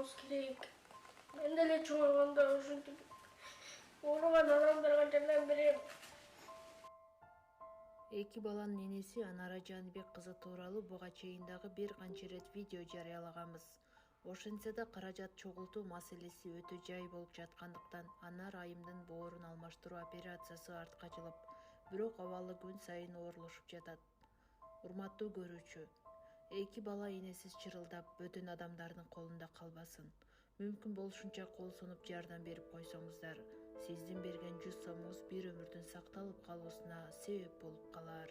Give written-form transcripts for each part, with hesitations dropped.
Yapmamız gerek. Ben de çoğalganda ушинтип ооруган адамдарга жардам берем. Эки баланын энеси Анара Жаныбек кызы тууралуу буга чейин дагы бир канча ирет видео жарыялаганбыз. Ошентсе да каражат чогултуу маселеси өтө жай болуп жаткандыктан Анар айымдын боорун алмаштыруу операциясы артка жылып, бирок абалы күн сайын оорулушуп жатат. Урматтуу көрүүчү, эки бала энесиз чырылдап, бөтөн адамдардын колунда калбасын. Мүмкүн болушунча кол сунуп жардам берип койсоңуздар, сиздин берген 100 сомуңуз бир өмүрдүн сакталып калуусуна себеп болуп калар.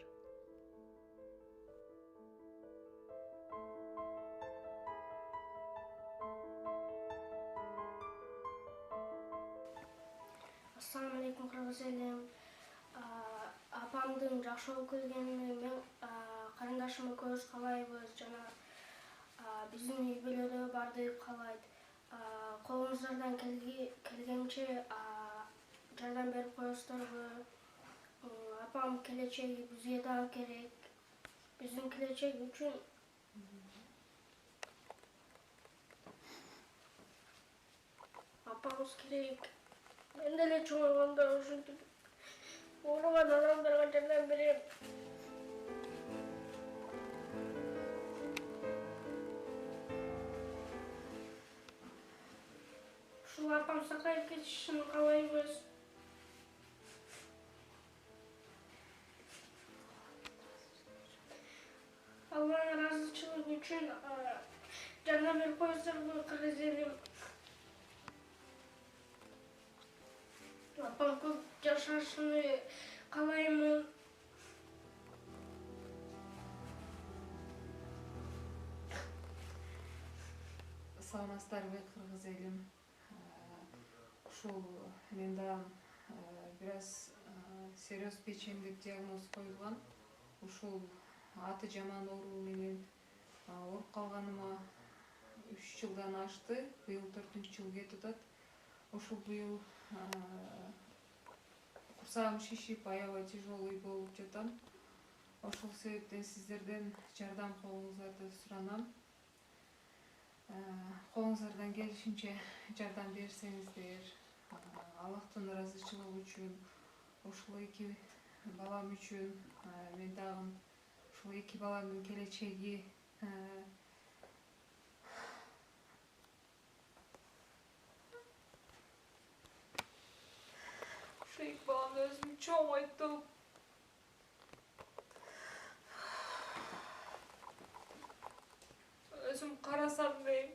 Assalamu alaikum кыргыз элим. Апамдын жакшы болуп келгенине мен карындашым экөөбүз каалайбыз жана биздин үй бүлөдө баардыгы каалайт. Колуңуздардан келгенче жардам берип коесуздарбы? Апам келечеги бизге дагы керек. Биздин келечек үчүн апамыз керек. Ben de çoğalganda ушинтип ооруган адамдарга жардам берем. Ушул апам сакайып кетишин каалайбыз. Алланын ыраазычылыгы үчүн жардам берип коесуздарбы кыргыз элим? Апам көп жашашыны каалаймын. Саламатсыздарбы кыргыз элим. Ушул мен дагы бир аз серьез печендик диагноз коюлган. Ушул аты жаман оору менен ооруп калганыма 3 жылдан ашты. Быйыл 4-жыл кетип атат. Ушул быйыл курсагым шишип, аябай тяжелый болуп жатам. Ошол себептен сиздерден жардам колуңуздарды суранам. Колуңуздардан келишинче жардам берсеңиздер, Аллахтын ыраазычылыгы үчүн, ушул эки балам үчүн, мен дагы ушул эки баламдын келечеги эки баламды өзүм чоң айтып, өзүм карасам дейм.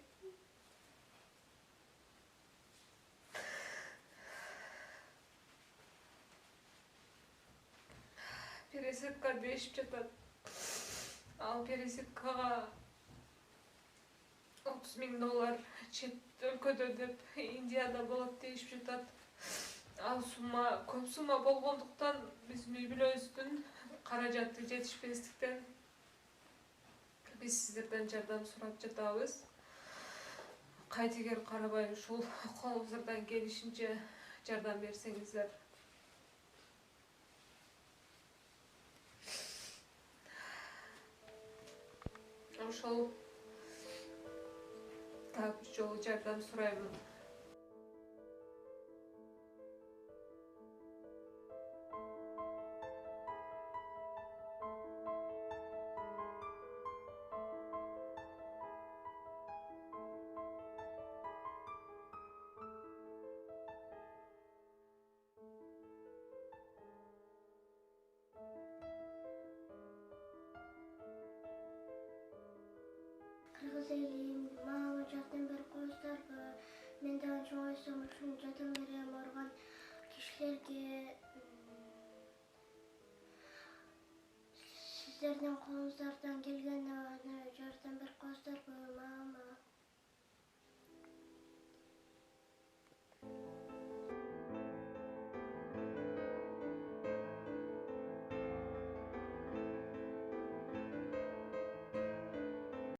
Пересадка дешип жатат. Ал пересадкага $30,000 чет өлкөдө деп Индияда болот дейишип жатат. Ал сумма көп сумма болгондуктан биздин үй бүлөбүздүн каражаты жетишпестиктен биз сиздерден жардам сурап жатабыз. Кайтегер карабай ушул колуңуздардан келишинче жардам берсеңиздер. Ошол так жолу жардам сураймын. Кыргыз элим, мага жардам берип коесуздарбы? Мен дагы чоңойсом ушун жардам берем ооруган кишилерге. Сиздердин колуңуздардан келгени жардам берип коесуздарбы мага?